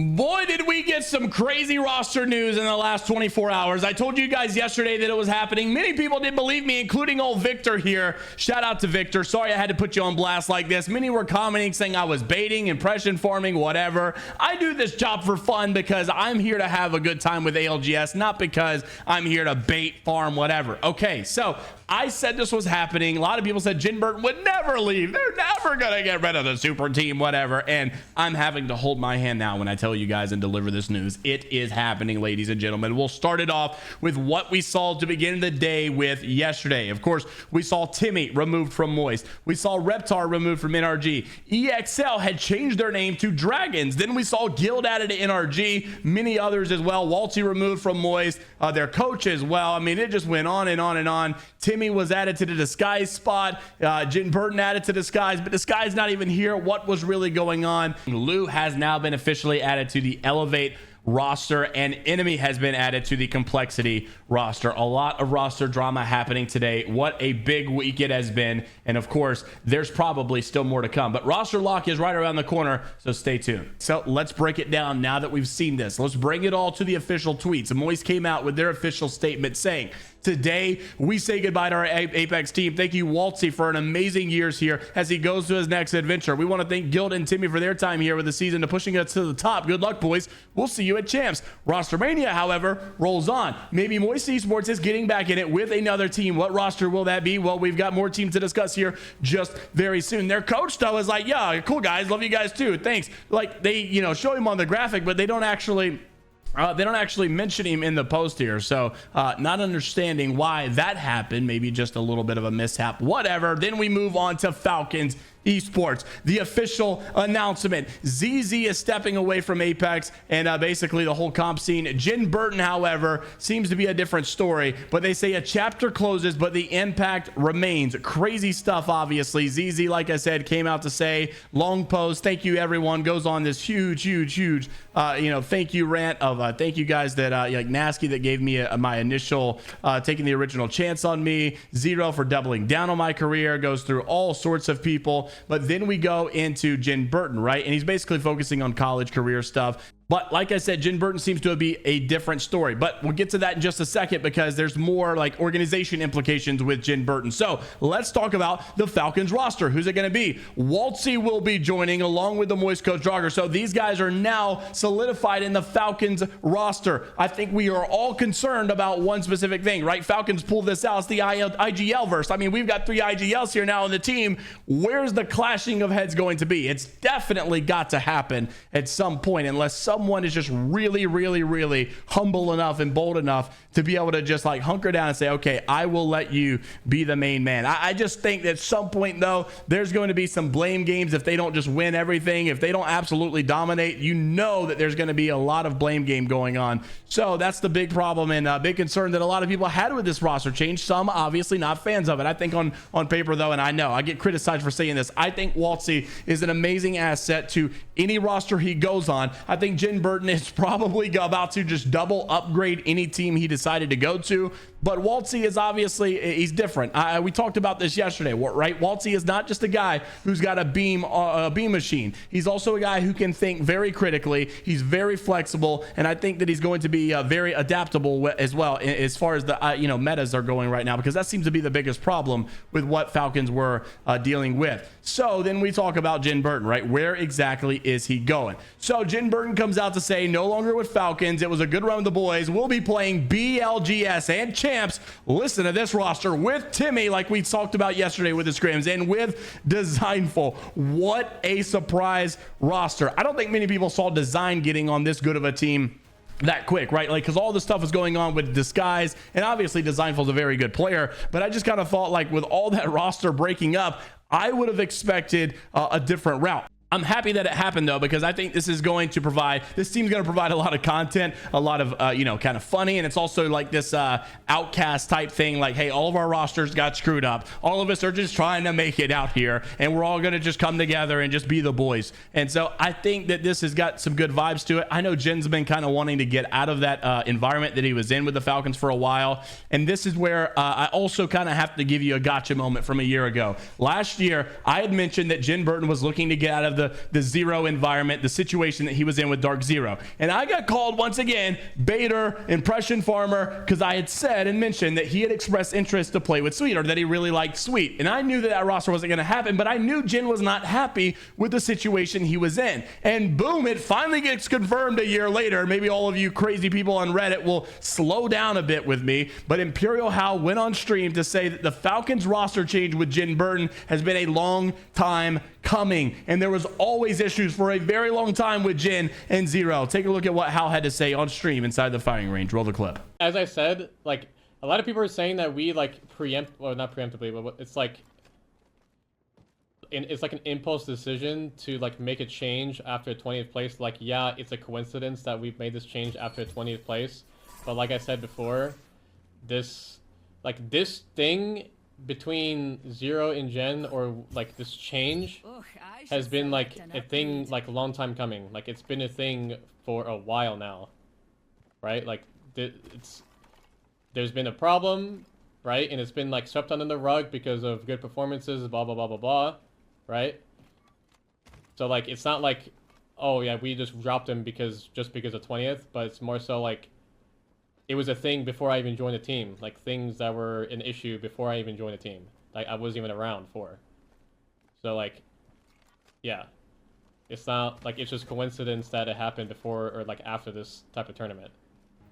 Boy, did we get some crazy roster news in the last 24 hours. I told you guys yesterday that it was happening. Many people didn't believe me, including old Victor here. Shout out to Victor. Sorry I had to put you on blast like this. Many were commenting saying I was baiting, impression forming, whatever. I do this job for fun because I'm here to have a good time with ALGS, not because I'm here to bait, farm, whatever. Okay, so I said this was happening. A lot of people said Genburten would never leave. They're never going to get rid of the super team, whatever. And I'm having to hold my hand now when I tell you guys and deliver this news. It is happening, ladies and gentlemen. We'll start it off with what we saw to begin the day with yesterday. Of course, we saw Timmy removed from Moist. We saw Reptar removed from NRG. Wxltzy had changed their name to Dragons. Then we saw Guild added to NRG. Many others as well. Wxltzy removed from Moist. Their coach as well. I mean, it just went on and on and on. Timmy was added to the disguise spot. Genburten added to disguise, but disguise not even here. What was really going on? Lou has now been officially added to the Elevate roster, and Enemy has been added to the Complexity roster. A lot of roster drama happening today. What a big week it has been, and of course there's probably still more to come, but roster lock is right around the corner, so stay tuned. So let's break it down now that we've seen this. Let's bring it all to the official tweets. Moist came out with their official statement saying, today we say goodbye to our Apex team. Thank you, Wxltzy, for an amazing years here as he goes to his next adventure. We want to thank Guild and Timmy for their time here with the season to pushing us to the top. Good luck, boys. We'll see you at Champs. Roster Mania, however, rolls on. Maybe Moist Esports is getting back in it with another team. What roster will that be? Well, we've got more teams to discuss here just very soon. Their coach, though, is like, yeah, cool, guys. Love you guys, too. Thanks. Like, they, show him on the graphic, but they don't actually mention him in the post here, so not understanding why that happened. Maybe just a little bit of a mishap, whatever. Then we move on to Falcons Esports, the official announcement. Wxltzy is stepping away from Apex and basically the whole comp scene. Genburten, however, seems to be a different story, but they say a chapter closes, but the impact remains. Crazy stuff, obviously. Wxltzy, like I said, came out to say, long post, thank you everyone, goes on this huge thank you rant of thank you guys that like Nasky that gave me my initial taking the original chance on me, Zero for doubling down on my career, goes through all sorts of people. But then we go into Genburten, right? And he's basically focusing on college career stuff. But like I said, Genburten seems to be a different story. But we'll get to that in just a second because there's more like organization implications with Genburten. So let's talk about the Falcons roster. Who's it going to be? Wxltzy will be joining along with the Moist coach Jogger. So these guys are now solidified in the Falcons roster. I think we are all concerned about one specific thing, right? Falcons pulled this out. It's the IGL verse. I mean, we've got 3 IGLs here now on the team. Where's the clashing of heads going to be? It's definitely got to happen at some point unless someone is just really humble enough and bold enough to be able to just like hunker down and say, okay, I will let you be the main man. I just think that at some point though, there's going to be some blame games if they don't just win everything, if they don't absolutely dominate. That there's going to be a lot of blame game going on. So that's the big problem and big concern that a lot of people had with this roster change. Some obviously not fans of it. I think on paper though, and I know I get criticized for saying this, I think Wxltzy is an amazing asset to any roster he goes on. I think Genburten is probably about to just double upgrade any team he decided to go to. But Wxltzy is obviously, he's different. We talked about this yesterday, right? Wxltzy is not just a guy who's got a beam machine. He's also a guy who can think very critically. He's very flexible, and I think that he's going to be very adaptable as well as far as the metas are going right now, because that seems to be the biggest problem with what Falcons were dealing with. So then we talk about Genburten, right? Where exactly is he going? So Genburten comes out to say, no longer with Falcons. It was a good run with the boys. We'll be playing BLGS and Champs. Listen to this roster with Timmy, like we talked about yesterday with the scrims, and with Designful. What a surprise roster. I don't think many people saw Design getting on this good of a team that quick, right? Like, because all the stuff is going on with Disguise, and obviously Designful's a very good player, but I just kind of thought, like, with all that roster breaking up, I would have expected a different route. I'm happy that it happened though, because I think this team's going to provide a lot of content, a lot of kind of funny, and it's also like this outcast type thing, like, hey, all of our rosters got screwed up, all of us are just trying to make it out here, and we're all going to just come together and just be the boys. And so I think that this has got some good vibes to it. I know Jen's been kind of wanting to get out of that environment that he was in with the Falcons for a while, and this is where I also kind of have to give you a gotcha moment from a year ago. Last year I had mentioned that Genburten was looking to get out of the Zero environment, the situation that he was in with Dark Zero. And I got called once again, Baiter, Impression Farmer, because I had said and mentioned that he had expressed interest to play with Sweet, or that he really liked Sweet. And I knew that that roster wasn't going to happen, but I knew Jin was not happy with the situation he was in. And boom, it finally gets confirmed a year later. Maybe all of you crazy people on Reddit will slow down a bit with me, but Imperial Hal went on stream to say that the Falcons roster change with Genburten has been a long time coming, and there was always issues for a very long time with Jin and Zero. Take a look at what Hal had to say on stream inside the firing range. Roll the clip. As I said, like, a lot of people are saying that we like not preemptively, but it's like an impulse decision to like make a change after 20th place. Like, yeah, it's a coincidence that we've made this change after 20th place, but like I said before, this thing between Zero and Gen, or like this change, has been like a thing like a long time coming. Like, it's been a thing for a while now, right? Like, there's been a problem, right? And it's been like swept under the rug because of good performances, blah blah blah blah blah, right? So like, it's not like, oh yeah, we just dropped him just because of 20th, but it's more so like it was a thing before I even joined the team. Like, things that were an issue before I even joined the team, like I wasn't even around for. So like, yeah, it's not like it's just coincidence that it happened before or like after this type of tournament.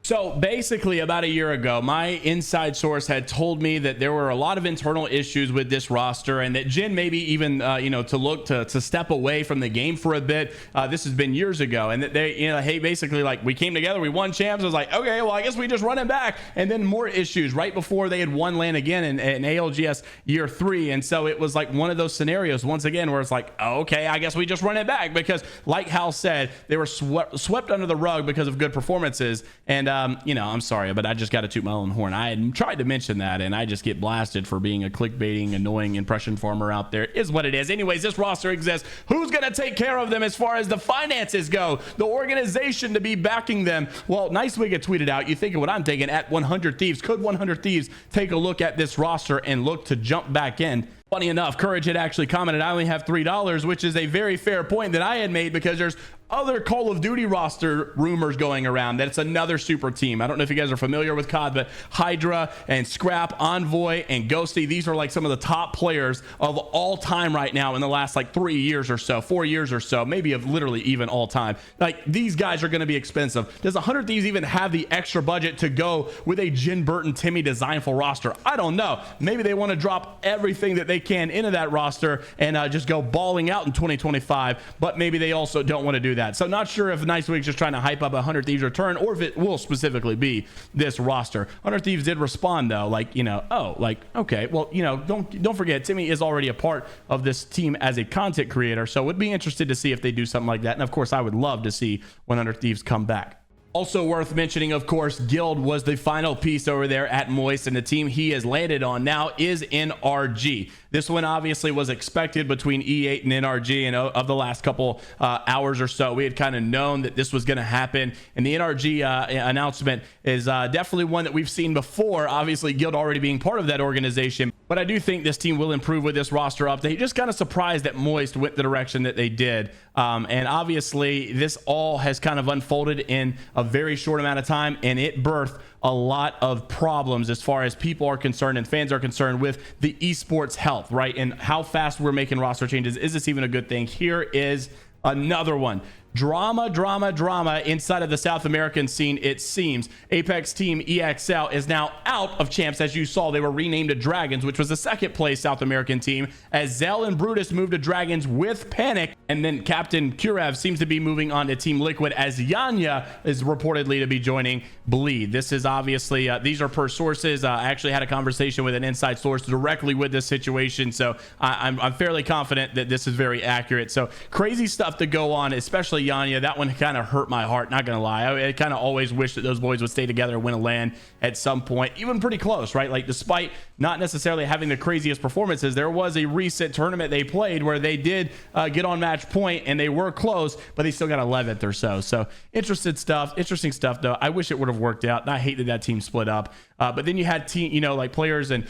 So basically, about a year ago, my inside source had told me that there were a lot of internal issues with this roster, and that Jin maybe even, to step away from the game for a bit. This has been years ago, and that they, hey, basically, like, we came together, we won champs. I was like, okay, well, I guess we just run it back. And then more issues right before they had won LAN again in ALGS year 3. And so it was like one of those scenarios once again where it's like, oh, okay, I guess we just run it back, because like Hal said, they were swept under the rug because of good performances. And I'm sorry, but I just got to toot my own horn. I had tried to mention that, and I just get blasted for being a clickbaiting, annoying impression farmer out there. Is what it is. Anyways, this roster exists. Who's going to take care of them as far as the finances go? The organization to be backing them. Well, Nicewig had tweeted out, you think of what I'm taking at 100 Thieves. Could 100 Thieves take a look at this roster and look to jump back in? Funny enough, Courage had actually commented, I only have $3, which is a very fair point that I had made, because there's other Call of Duty roster rumors going around that it's another super team. I don't know if you guys are familiar with COD, but Hydra and Scrap, Envoy, and Ghosty, these are like some of the top players of all time right now in the last like 3 years or so, 4 years or so, maybe of literally even all time. Like, these guys are going to be expensive. Does 100 Thieves even have the extra budget to go with a Genburten Timmy designful roster? I don't know. Maybe they want to drop everything that they can into that roster and just go balling out in 2025, but maybe they also don't want to do that. So not sure if Nicewig's just trying to hype up 100 Thieves return, or if it will specifically be this roster. 100 Thieves did respond though, like, oh, like, okay, well, don't forget, Timmy is already a part of this team as a content creator, so would be interested to see if they do something like that. And of course, I would love to see 100 Thieves come back. Also worth mentioning, of course, Guild was the final piece over there at Moist, and the team he has landed on now is NRG. This one obviously was expected between E8 and NRG, and of the last couple hours or so, we had kind of known that this was going to happen. And the NRG announcement is definitely one that we've seen before, obviously Guild already being part of that organization. But I do think this team will improve with this roster update. Just kind of surprised that Moist went the direction that they did. And obviously, this all has kind of unfolded in a very short amount of time, and it birthed a lot of problems as far as people are concerned and fans are concerned with the esports health, right? And how fast we're making roster changes. Is this even a good thing? Here is another one. Drama inside of the South American scene, it seems. Apex team EXL is now out of champs. As you saw, they were renamed to Dragons, which was the second place South American team, as Zell and Brutus moved to Dragons with Panic. And then Captain Kurev seems to be moving on to Team Liquid, as Yanya is reportedly to be joining Bleed. This is obviously, these are per sources. I actually had a conversation with an inside source directly with this situation, so I'm fairly confident that this is very accurate. So crazy stuff to go on, especially be on you. That one kind of hurt my heart, not gonna lie. I kind of always wish that those boys would stay together and win a LAN at some point, even pretty close, right? Like, despite not necessarily having the craziest performances, there was a recent tournament they played where they did get on match point and they were close, but they still got 11th or so. Interesting stuff though. I wish it would have worked out, and I hate that team split up. But then you had like players and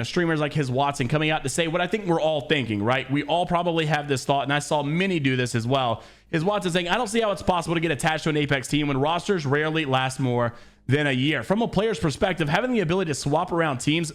streamers like Wxltzy coming out to say what I think we're all thinking, right? We all probably have this thought, and I saw many do this as well. Wxltzy saying, I don't see how it's possible to get attached to an Apex team when rosters rarely last more than a year. From a player's perspective, having the ability to swap around teams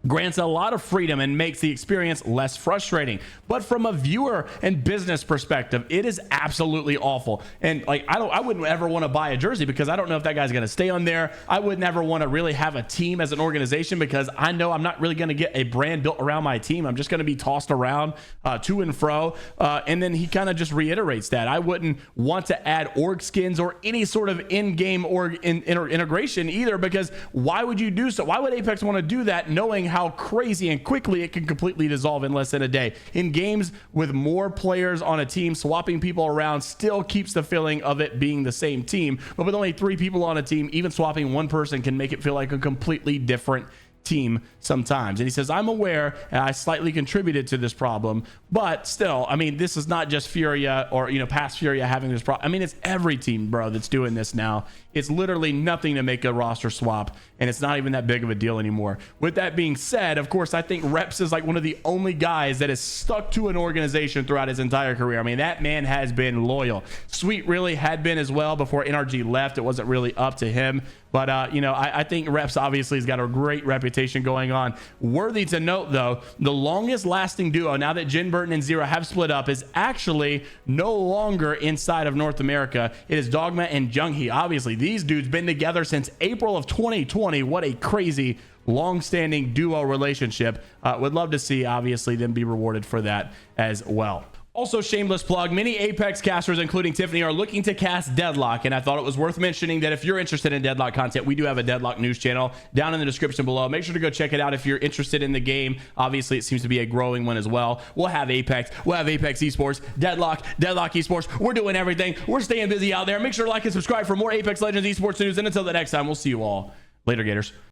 grants a lot of freedom and makes the experience less frustrating. But from a viewer and business perspective, it is absolutely awful. And like, I wouldn't ever want to buy a jersey because I don't know if that guy's going to stay on there. I would never want to really have a team as an organization because I know I'm not really going to get a brand built around my team. I'm just going to be tossed around to and fro. And then he kind of just reiterates that I wouldn't want to add org skins or any sort of in-game org integration either, because why would you do so? Why would Apex want to do that knowing how crazy and quickly it can completely dissolve in less than a day? In games with more players on a team, swapping people around still keeps the feeling of it being the same team, but with only 3 people on a team, even swapping one person can make it feel like a completely different team sometimes. And he says, I'm aware and I slightly contributed to this problem, but still, I mean, this is not just Furia or past Furia having this problem. I mean, it's every team, bro, that's doing this now. It's literally nothing to make a roster swap, and it's not even that big of a deal anymore. With that being said, of course, I think Reps is like one of the only guys that has stuck to an organization throughout his entire career. I mean, that man has been loyal. Sweet really had been as well before NRG left. It wasn't really up to him, but I think Reps obviously has got a great reputation going on. Worthy to note though, the longest lasting duo now that Genburten and Zero have split up is actually no longer inside of North America. It is Dogma and Junghi. Obviously these dudes been together since April of 2020. What a crazy long-standing duo relationship. Would love to see obviously them be rewarded for that as well. Also, shameless plug, many Apex casters, including Tiffany, are looking to cast Deadlock, and I thought it was worth mentioning that if you're interested in Deadlock content, we do have a Deadlock news channel down in the description below. Make sure to go check it out if you're interested in the game. Obviously, it seems to be a growing one as well. We'll have Apex Esports, Deadlock Esports. We're doing everything. We're staying busy out there. Make sure to like and subscribe for more Apex Legends esports news, and until the next time, we'll see you all later, Gators.